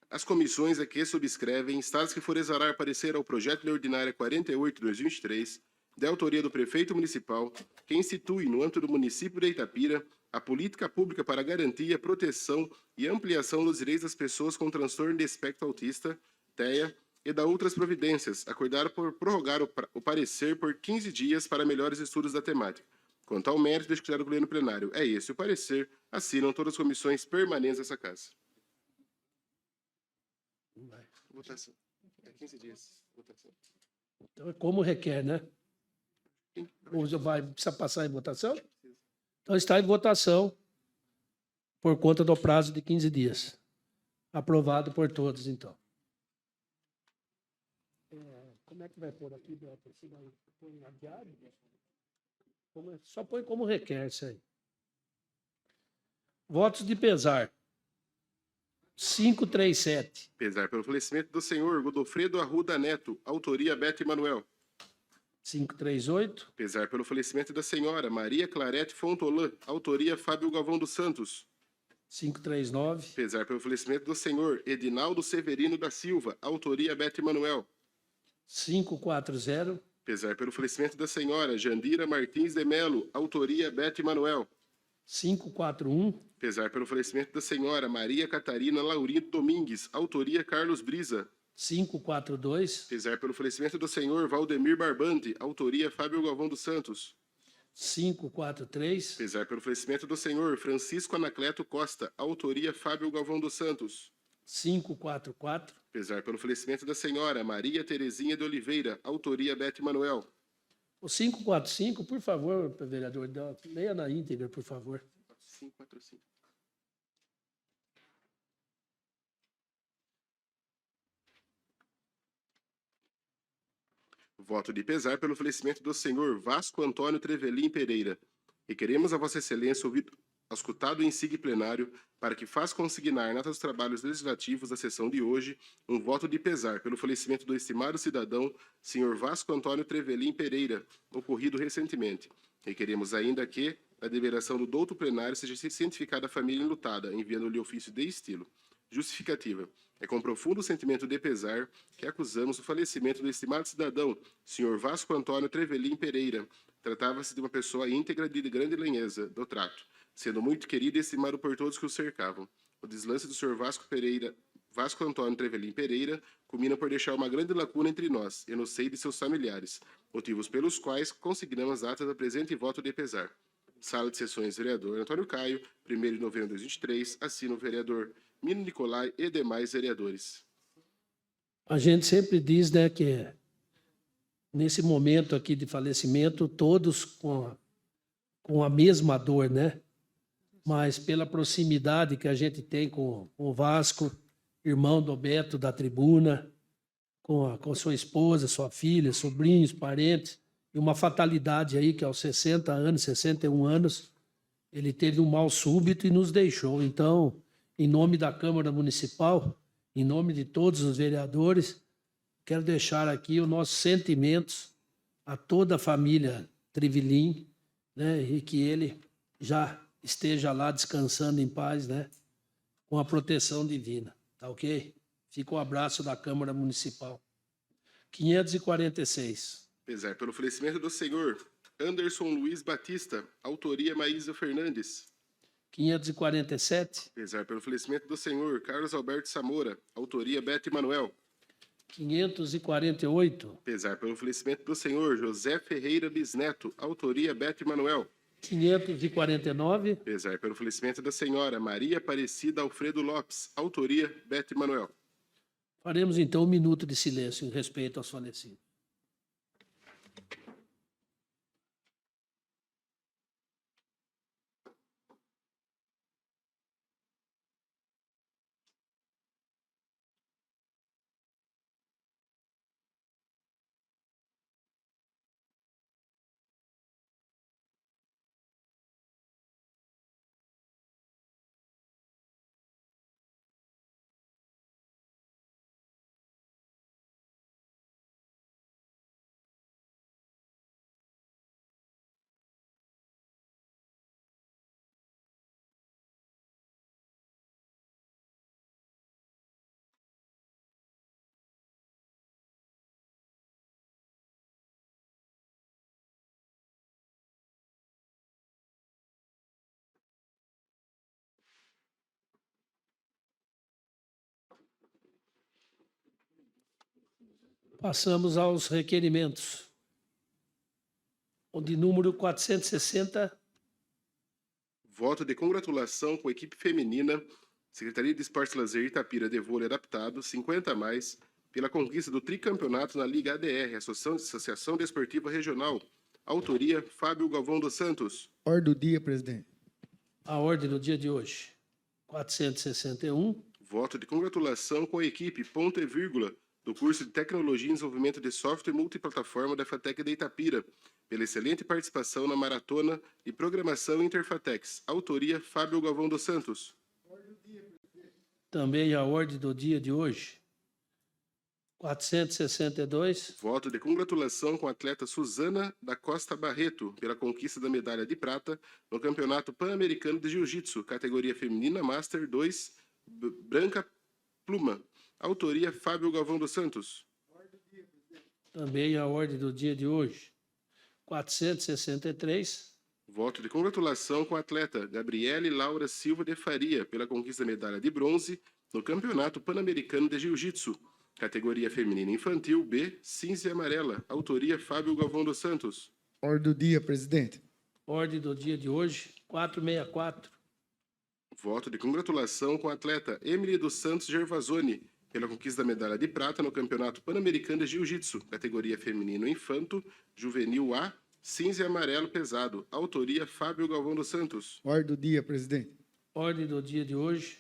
as comissões a que subscrevem, estados que for exarar parecer ao projeto de lei ordinária 48/2023, de autoria do prefeito municipal, que institui, no âmbito do município de Itapira, a política pública para a garantia, proteção e ampliação dos direitos das pessoas com transtorno de espectro autista, TEA, e da outras providências, acordar por prorrogar o parecer por 15 dias para melhores estudos da temática. Quanto ao mérito, deixo criado no plenário. É esse o parecer. Assinam todas as comissões permanentes dessa casa. Votação. É 15 dias. Votação. Então, é como requer, né? Precisa passar em votação? Então, está em votação por conta do prazo de 15 dias. Aprovado por todos, então. Como é que vai pôr aqui, Beto? Você vai pôr adiado? Só põe como requer isso aí. Votos de pesar. 537. Pesar pelo falecimento do senhor Godofredo Arruda Neto, autoria Beto Emanuel. 538. Pesar pelo falecimento da senhora Maria Clarete Fontolã, autoria Fábio Galvão dos Santos. 539. Pesar pelo falecimento do senhor Edinaldo Severino da Silva, autoria Beto Emanuel. 540. Pesar pelo falecimento da senhora Jandira Martins de Melo, autoria Beto Emanuel. 541. Pesar pelo falecimento da senhora Maria Catarina Laurindo Domingues, autoria Carlos Brisa. 542. Pesar pelo falecimento do senhor Valdemir Barbante, autoria Fábio Galvão dos Santos. 543. Pesar pelo falecimento do senhor Francisco Anacleto Costa, autoria Fábio Galvão dos Santos. 544. Pesar pelo falecimento da senhora Maria Terezinha de Oliveira, autoria Beto Emanuel. O 545, por favor, vereador, leia na íntegra, por favor. 545. Voto de pesar pelo falecimento do senhor Vasco Antônio Trevelin Pereira. E queremos a Vossa Excelência ouvir, escutado em sigue plenário, para que faça consignar na ata dos trabalhos legislativos da sessão de hoje um voto de pesar pelo falecimento do estimado cidadão, senhor Vasco Antônio Trevelin Pereira, ocorrido recentemente. E queremos ainda que, na deliberação do douto plenário, seja cientificada a família enlutada, enviando-lhe ofício de estilo. Justificativa. É com profundo sentimento de pesar que acusamos o falecimento do estimado cidadão, senhor Vasco Antônio Trevelin Pereira. Tratava-se de uma pessoa íntegra de grande lenheza do trato, sendo muito querido e estimado por todos que o cercavam. O deslance do senhor Vasco Antônio Trevelin Pereira culmina por deixar uma grande lacuna entre nós e no seio de seus familiares, motivos pelos quais consignamos as atas da presente voto de pesar. Sala de Sessões, vereador Antônio Caio, 1º de novembro de 2023, assina o vereador Mino Nicolai e demais vereadores. A gente sempre diz, né, que nesse momento aqui de falecimento, todos com a mesma dor, né? Mas pela proximidade que a gente tem com o Vasco, irmão do Beto da tribuna, com sua esposa, sua filha, sobrinhos, parentes, e uma fatalidade aí que aos 60 anos, 61 anos, ele teve um mal súbito e nos deixou. Então, em nome da Câmara Municipal, em nome de todos os vereadores, quero deixar aqui os nossos sentimentos a toda a família Trevelin, né, e que ele já esteja lá descansando em paz, né, com a proteção divina. Tá ok? Fica um abraço da Câmara Municipal. 546. Pesar pelo falecimento do senhor Anderson Luiz Batista, autoria Maísa Fernandes. 547. Pesar pelo falecimento do senhor Carlos Alberto Samora, autoria Beto Emanuel. 548. Pesar pelo falecimento do senhor José Ferreira Bisneto, autoria Beto Emanuel. 549. Pesar pelo falecimento da senhora Maria Aparecida Alfredo Lopes, autoria Beto Emanuel. Faremos então um minuto de silêncio em respeito aos falecidos. Passamos aos requerimentos. O de número 460, Voto de congratulação com a equipe feminina, Secretaria de Esportes e Lazer Itapira de Vôlei Adaptado, 50 a mais, pela conquista do tricampeonato na Liga ADR, Associação Desportiva Regional. Autoria, Fábio Galvão dos Santos. Ordem do dia, presidente. a ordem do dia de hoje. 461, Voto de congratulação com a equipe ponto e vírgula do curso de Tecnologia e Desenvolvimento de Software Multiplataforma da FATEC de Itapira, pela excelente participação na Maratona e Programação Interfatex. Autoria, Fábio Galvão dos Santos. também a ordem do dia de hoje. 462, Voto de congratulação com a atleta Suzana da Costa Barreto, pela conquista da medalha de prata no Campeonato Pan-Americano de Jiu-Jitsu, categoria feminina Master 2, Branca Pluma. Autoria, Fábio Galvão dos Santos. também a ordem do dia de hoje. 463, Voto de congratulação com a atleta Gabriele Laura Silva de Faria, pela conquista da medalha de bronze no Campeonato Pan-Americano de Jiu-Jitsu, categoria feminina infantil B, cinza e amarela. Autoria, Fábio Galvão dos Santos. Ordem do dia, presidente. ordem do dia de hoje. 464, Voto de congratulação com a atleta Emily dos Santos Gervasoni, pela conquista da medalha de prata no Campeonato Pan-Americano de Jiu-Jitsu, categoria feminino infanto, juvenil A, cinza e amarelo pesado. Autoria, Fábio Galvão dos Santos. Ordem do dia, presidente. ordem do dia de hoje.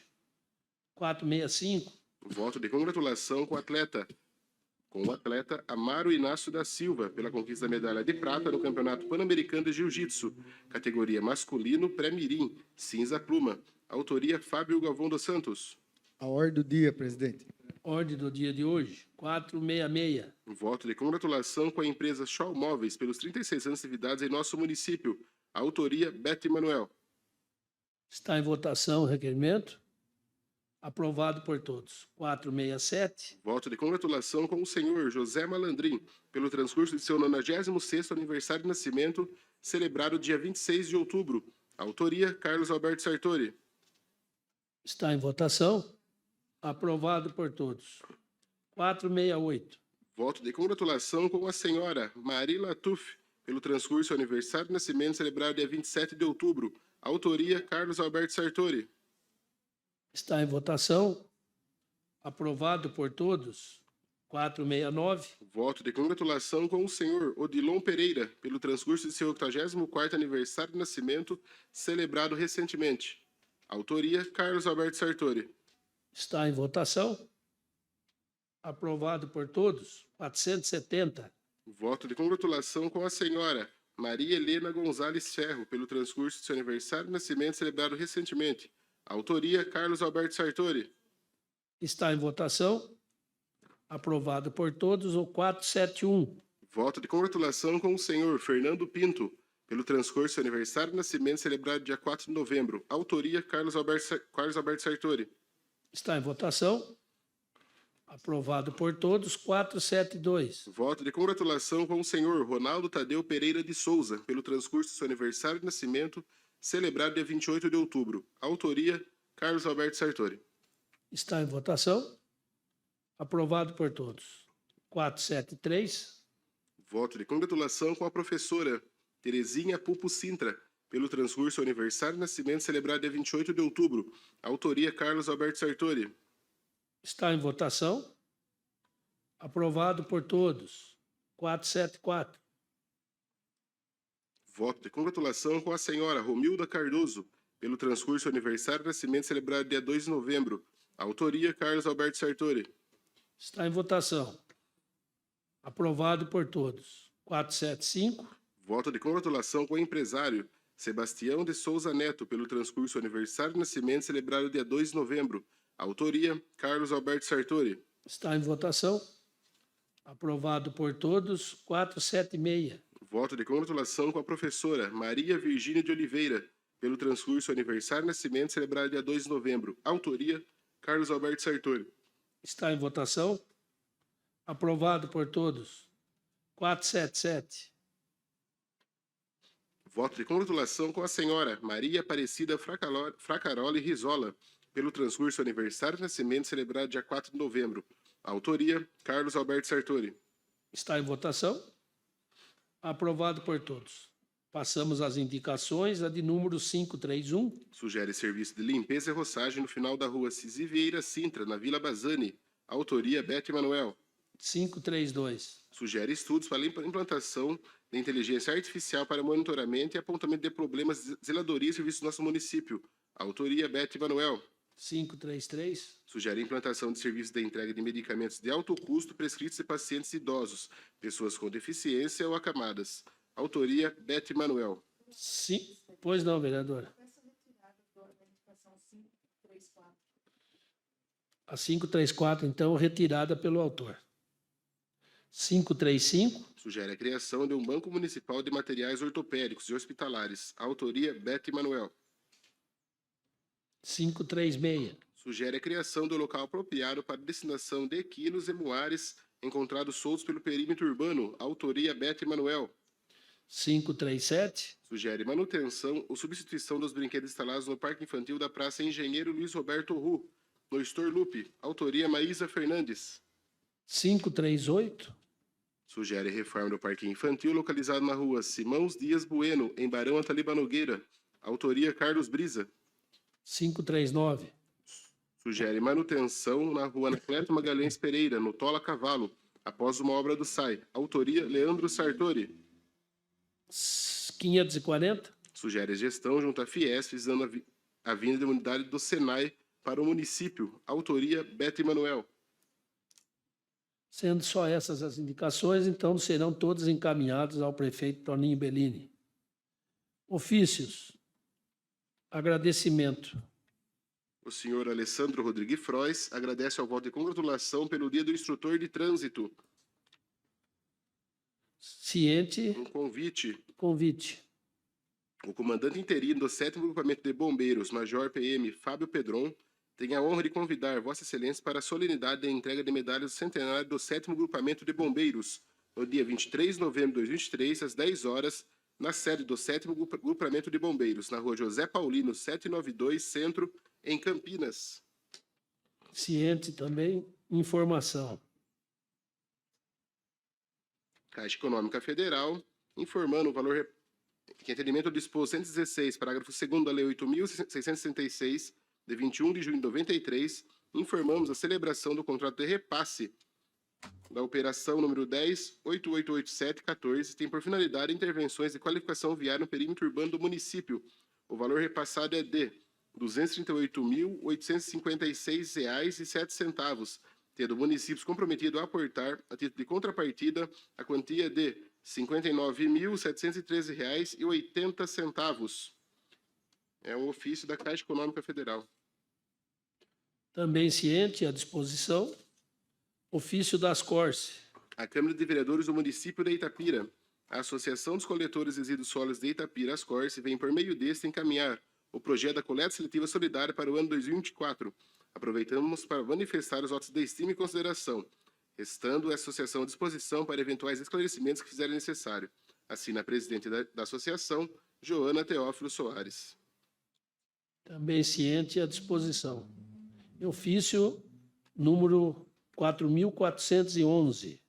465, Voto de congratulação com o atleta Amaro Inácio da Silva, pela conquista da medalha de prata no Campeonato Pan-Americano de Jiu-Jitsu, categoria masculino pré-mirim, cinza pluma. Autoria, Fábio Galvão dos Santos. A ordem do dia, presidente. ordem do dia de hoje. 466, Voto de congratulação com a empresa Shaw Móveis pelos 36 anos de atividades em nosso município. Autoria, Beto Emanuel. está em votação o requerimento. Aprovado por todos. 467, Voto de congratulação com o senhor José Malandrin pelo transcurso de seu 96º aniversário de nascimento, celebrado dia 26 de outubro. Autoria, Carlos Alberto Sartori. está em votação. Aprovado por todos. 468, Voto de congratulação com a senhora Marila Tuf pelo transcurso do aniversário de nascimento, celebrado dia 27 de outubro. Autoria, Carlos Alberto Sartori. está em votação. Aprovado por todos. 469, Voto de congratulação com o senhor Odilon Pereira pelo transcurso de seu 84º aniversário de nascimento, celebrado recentemente. Autoria, Carlos Alberto Sartori. está em votação. Aprovado por todos. 470, Voto de congratulação com a senhora Maria Helena Gonzalez Ferro pelo transcurso de seu aniversário de nascimento, celebrado recentemente. Autoria, Carlos Alberto Sartori. está em votação. Aprovado por todos. O 471, Voto de congratulação com o senhor Fernando Pinto pelo transcurso do seu aniversário de nascimento, celebrado dia 4 de novembro. Autoria, Carlos Alberto Sartori. está em votação. Aprovado por todos. 472, Voto de congratulação com o senhor Ronaldo Tadeu Pereira de Souza pelo transcurso do seu aniversário de nascimento, celebrado dia 28 de outubro. Autoria, Carlos Alberto Sartori. está em votação. Aprovado por todos. 473, Voto de congratulação com a professora Terezinha Pupo Sintra pelo transcurso do seu aniversário de nascimento, celebrado dia 28 de outubro. Autoria, Carlos Alberto Sartori. está em votação. Aprovado por todos. 474, Voto de congratulação com a senhora Romilda Cardoso pelo transcurso do aniversário de nascimento, celebrado dia 2 de novembro. Autoria, Carlos Alberto Sartori. está em votação. Aprovado por todos. 475, Voto de congratulação com o empresário Sebastião de Souza Neto pelo transcurso do aniversário de nascimento, celebrado dia 2 de novembro. Autoria, Carlos Alberto Sartori. está em votação. Aprovado por todos. 476, Voto de congratulação com a professora Maria Virgínia de Oliveira pelo transcurso do aniversário de nascimento, celebrado dia 2 de novembro. Autoria, Carlos Alberto Sartori. está em votação. Aprovado por todos. 477, Voto de congratulação com a senhora Maria Aparecida Fracaroli Rizola pelo transcurso do aniversário de nascimento, celebrado dia 4 de novembro. Autoria, Carlos Alberto Sartori. Está em votação. Aprovado por todos. Passamos às indicações. A de número 531. Sugere serviço de limpeza e roçagem no final da rua Cizi Vieira Sintra, na Vila Bazani. Autoria Bete Manuel. 532. Sugere estudos para a implantação da inteligência artificial para monitoramento e apontamento de problemas de zeladoria e serviços do nosso município. Autoria Bete Manuel. 533. Sugere a implantação de serviços de entrega de medicamentos de alto custo prescritos a pacientes idosos, pessoas com deficiência ou acamadas. Autoria Bete Manuel. Sim. Pois não, vereadora. A 534, então, retirada pelo autor. 535. Sugere a criação de um banco municipal de materiais ortopédicos e hospitalares. Autoria Bete Manuel. 536. Sugere a criação do local apropriado para destinação de equinos e muares encontrados soltos pelo perímetro urbano. Autoria Bete Manuel. 537. Sugere manutenção ou substituição dos brinquedos instalados no Parque Infantil da Praça Engenheiro Luiz Roberto Ru, no Storlupe. Autoria Maísa Fernandes. 538. Sugere reforma do Parque Infantil localizado na rua Simões Dias Bueno, em Barão Ataliba Nogueira. Autoria Carlos Brisa. 539. Sugere manutenção na rua Anacleto Magalhães Pereira, no Tola Cavalo, após uma obra do SAI. Autoria Leandro Sartori. 540. Sugere gestão junto à Fiesp, visando a vinda de unidade do Senai para o município. Autoria Bete Manuel. Sendo só essas as indicações, então serão todas encaminhadas ao prefeito Toninho Bellini. Ofícios. Agradecimento. O senhor Alessandro Rodrigues Frois agradece ao voto de congratulação pelo Dia do Instrutor de Trânsito. Ciente. Um Convite. O comandante interino do 7º Grupamento de Bombeiros, Major PM Fábio Pedron, tem a honra de convidar Vossa Excelência para a solenidade da entrega de medalhas do centenário do 7º Grupamento de Bombeiros, no dia 23 de novembro de 2023, às 10 horas, na sede do 7º Grupamento de Bombeiros, na rua José Paulino, 792, Centro, em Campinas. Ciente também. Informação. Caixa Econômica Federal, informando o valor que entendimento disposto 116, parágrafo 2º da Lei 8.666, de 21 de junho de 93, informamos a celebração do contrato de repasse da operação número 10.888714, tem por finalidade intervenções de qualificação viária no perímetro urbano do município. O valor repassado é de R$ 238.856,07, tendo o município comprometido a aportar, a título de contrapartida, a quantia de R$ 59.713,80. É um ofício da Caixa Econômica Federal. Também ciente, à disposição. Ofício das Corse. A Câmara de Vereadores do município de Itapira, a Associação dos Coletores de Resíduos Sólidos de Itapira, as Corse, vem por meio deste encaminhar o projeto da coleta seletiva solidária para o ano 2024. Aproveitamos para manifestar os votos de estima e consideração, restando a associação à disposição para eventuais esclarecimentos que fizerem necessário. Assina a presidente da associação, Joana Teófilo Soares. Também ciente, à disposição. Ofício número 4.411.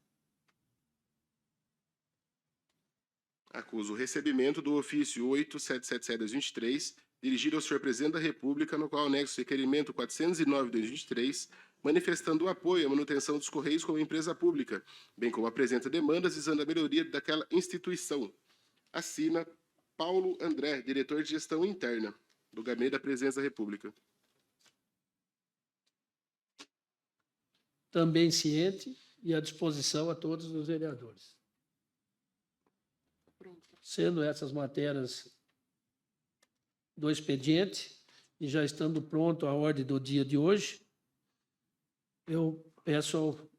Acuso o recebimento do ofício 8777-2023, dirigido ao senhor presidente da República, no qual anexo o requerimento 409-2023, manifestando o apoio à manutenção dos Correios como empresa pública, bem como apresenta demandas visando a melhoria daquela instituição. Assina Paulo André, diretor de gestão interna do Gabinete da Presidência da República. Também ciente e à disposição a todos os vereadores. Sendo essas matérias do expediente e já estando pronto a ordem do dia de hoje, eu peço ao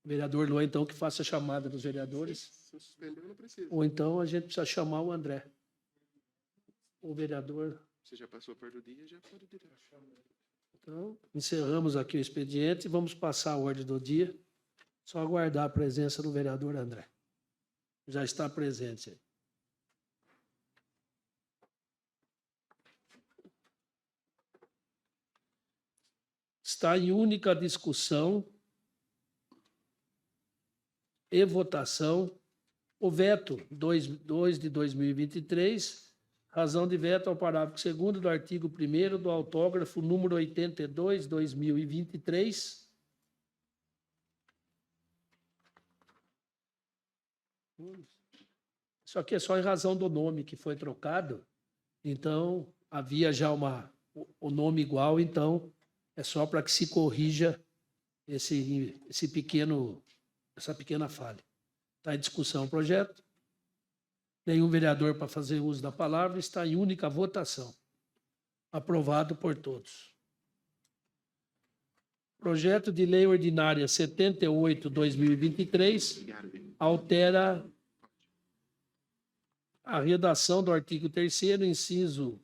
vereador Luan, então, que faça a chamada dos vereadores. Se suspendeu, não precisa. Ou então a gente precisa chamar o André. O vereador. Você já passou a parte do dia, já pode direto. Então, encerramos aqui o expediente e vamos passar a ordem do dia. Só aguardar a presença do vereador André. Já está presente aí. Está em única discussão e votação o veto 2 de 2023, razão de veto ao parágrafo 2º do artigo 1º do autógrafo número 82, 2023. Isso aqui é só em razão do nome que foi trocado, então havia já o nome igual, então é só para que se corrija essa pequena falha. Está em discussão o projeto. Nenhum vereador para fazer uso da palavra, está em única votação. Aprovado por todos. Projeto de Lei Ordinária 78/2023 altera a redação do artigo 3º, inciso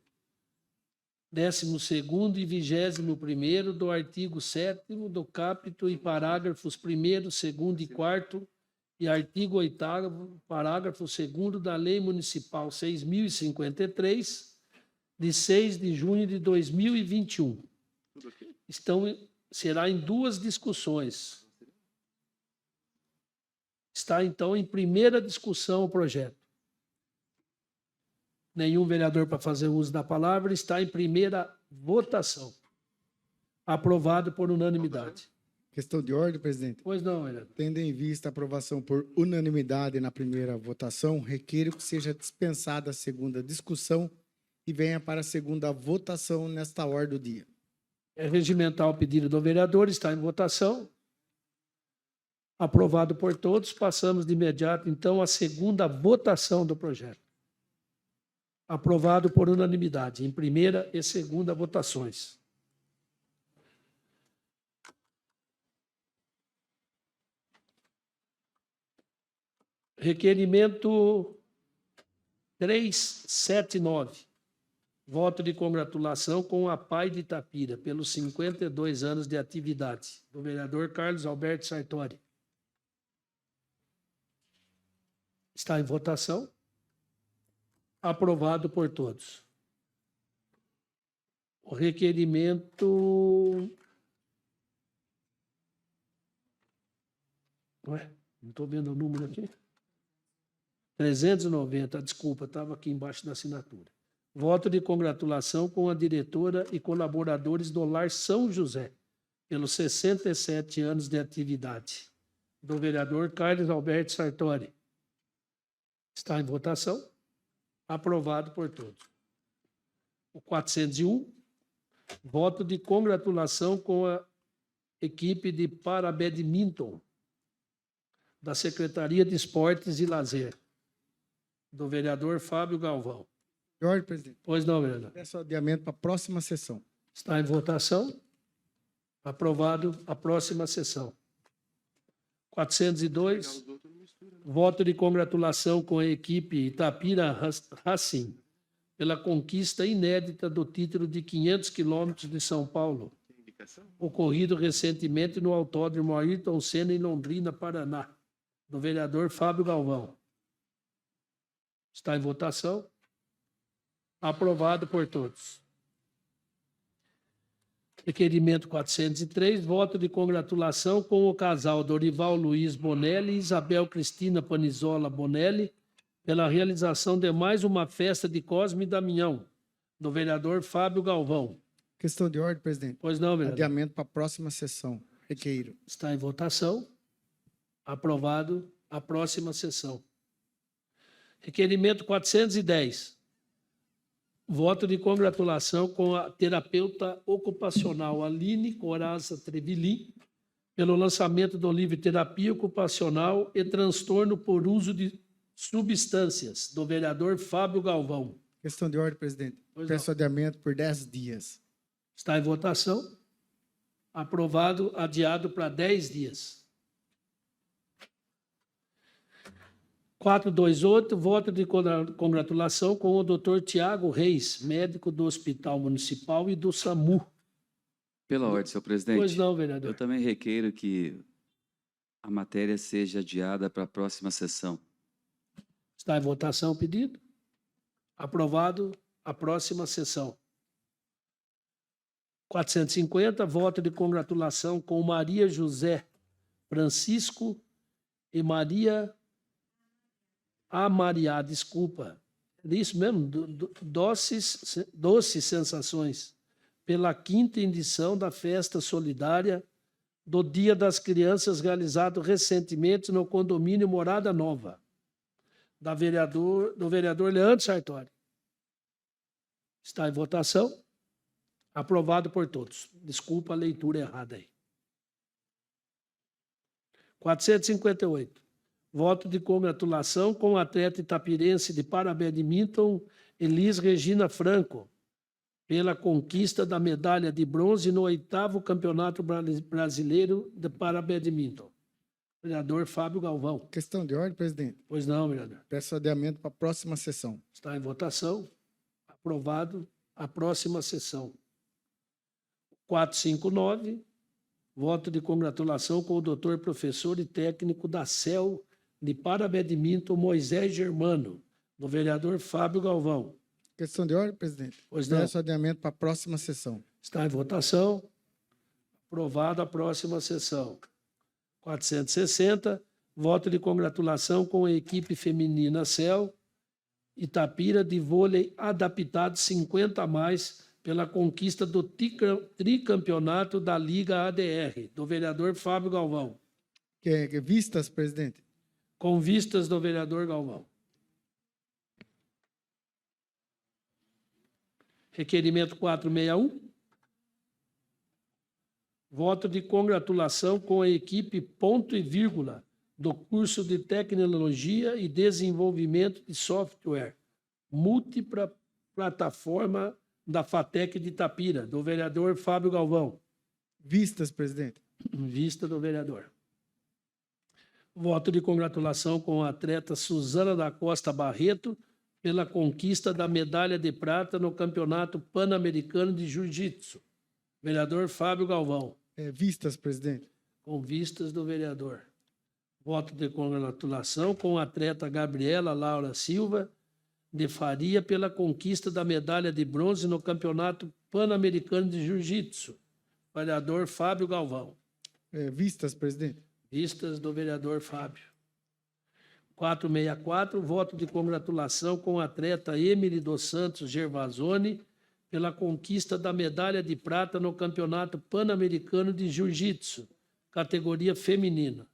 12º e 21º do artigo 7º do capítulo e parágrafos 1º, 2º e 4º e artigo 8º, parágrafo 2º da Lei Municipal 6.053, de 6 de junho de 2021. Será em duas discussões. Está, então, em primeira discussão o projeto. Nenhum vereador para fazer uso da palavra, está em primeira votação. Aprovado por unanimidade. Questão de ordem, presidente. Pois não, vereador. Tendo em vista a aprovação por unanimidade na primeira votação, requeiro que seja dispensada a segunda discussão e venha para a segunda votação nesta ordem do dia. É regimental o pedido do vereador, está em votação. Aprovado por todos. Passamos de imediato, então, à segunda votação do projeto. Aprovado por unanimidade, em primeira e segunda votações. Requerimento 379. Voto de congratulação com a PAI de Itapira, pelos 52 anos de atividade, do vereador Carlos Alberto Sartori. Está em votação. Aprovado por todos. O requerimento... Ué, não estou vendo o número aqui. 390, desculpa, estava aqui embaixo da assinatura. Voto de congratulação com a diretora e colaboradores do Lar São José, pelos 67 anos de atividade, do vereador Carlos Alberto Sartori. Está em votação. Aprovado por todos. O 401, voto de congratulação com a equipe de Parabadminton da Secretaria de Esportes e Lazer, do vereador Fábio Galvão. De ordem, presidente. Pois não, vereador. Peço adiamento para a próxima sessão. Está em votação. Aprovado a próxima sessão. 402, voto de congratulação com a equipe Itapira Racing pela conquista inédita do título de 500 quilômetros de São Paulo, ocorrido recentemente no Autódromo Ayrton Senna, em Londrina, Paraná, do vereador Fábio Galvão. Está em votação. Aprovado por todos. Requerimento 403, voto de congratulação com o casal Dorival Luiz Bonelli e Isabel Cristina Panizola Bonelli pela realização de mais uma festa de Cosme e Damião, do vereador Fábio Galvão. Questão de ordem, presidente. Pois não, vereador. Adiamento para a próxima sessão. Requeiro. Está em votação. Aprovado a próxima sessão. Requerimento 410. Voto de congratulação com a terapeuta ocupacional Aline Coraza Trevilin pelo lançamento do livro Terapia Ocupacional e Transtorno por Uso de Substâncias, do vereador Fábio Galvão. Questão de ordem, presidente. Pois Peço adiamento por 10 dias. Está em votação. Aprovado, adiado para 10 dias. 428, voto de congratulação com o Dr. Tiago Reis, médico do Hospital Municipal e do SAMU. Pela ordem, senhor presidente. Pois não, Eu vereador. também requeiro que a matéria seja adiada para a próxima sessão. Está em votação o pedido? Aprovado a próxima sessão. 450, voto de congratulação com Maria José Francisco e Maria Amariá, desculpa. É isso mesmo? Doces Sensações, pela 5ª edição da Festa Solidária do Dia das Crianças, realizado recentemente no condomínio Morada Nova, do vereador Leandro Sartori. Está em votação. Aprovado por todos. Desculpa a leitura errada aí. 458. Voto de congratulação com o atleta itapirense de parabadminton Elis Regina Franco, pela conquista da medalha de bronze no 8º Campeonato Brasileiro de Parabadminton. Vereador Fábio Galvão. Questão de ordem, presidente. Pois não, vereador. Peço adiamento para a próxima sessão. Está em votação. Aprovado. A próxima sessão. 459. Voto de congratulação com o doutor, professor e técnico da CEL de Parabadminton Moisés Germano, do vereador Fábio Galvão. Questão de ordem, presidente. Pois não. Peço adiamento para a próxima sessão. Está em votação. Aprovado a próxima sessão. 460. Voto de congratulação com a equipe feminina CEL Itapira de vôlei adaptado 50+, pela conquista do tricampeonato da Liga ADR, do vereador Fábio Galvão. Vistas, presidente. Com vistas do vereador Galvão. Requerimento 461. Voto de congratulação com a equipe ponto e vírgula do curso de Tecnologia e Desenvolvimento de Software Multiplataforma da FATEC de Itapira, do vereador Fábio Galvão. Vistas, presidente. Vista do vereador. Voto de congratulação com a atleta Suzana da Costa Barreto pela conquista da medalha de prata no Campeonato Pan-Americano de Jiu-Jitsu. Vereador Fábio Galvão. Vistas, presidente. Com vistas do vereador. Voto de congratulação com a atleta Gabriela Laura Silva de Faria pela conquista da medalha de bronze no Campeonato Pan-Americano de Jiu-Jitsu. Vereador Fábio Galvão. Vistas, presidente. Vistas do vereador Fábio. 464, voto de congratulação com a atleta Emily dos Santos Gervasoni pela conquista da medalha de prata no Campeonato Pan-Americano de Jiu-Jitsu, categoria feminina.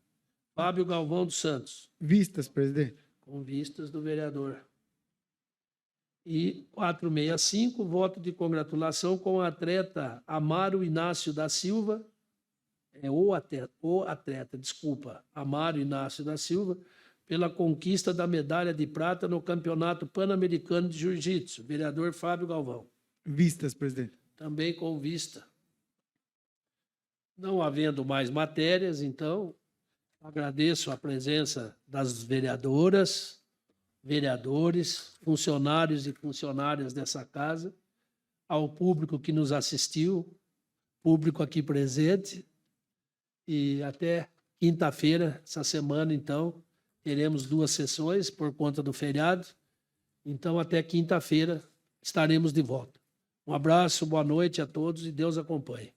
Fábio Galvão dos Santos. Vistas, presidente. Com vistas do vereador. E 465, voto de congratulação com a atleta Amaro Inácio da Silva, Amaro Inácio da Silva, pela conquista da medalha de prata no Campeonato Pan-Americano de Jiu-Jitsu. Vereador Fábio Galvão. Vistas, presidente. Também com vista. Não havendo mais matérias, então, agradeço a presença das vereadoras, vereadores, funcionários e funcionárias dessa casa, ao público que nos assistiu, público aqui presente, e até quinta-feira, essa semana, então, teremos 2 sessões por conta do feriado. Então, até quinta-feira estaremos de volta. Um abraço, boa noite a todos e Deus acompanhe.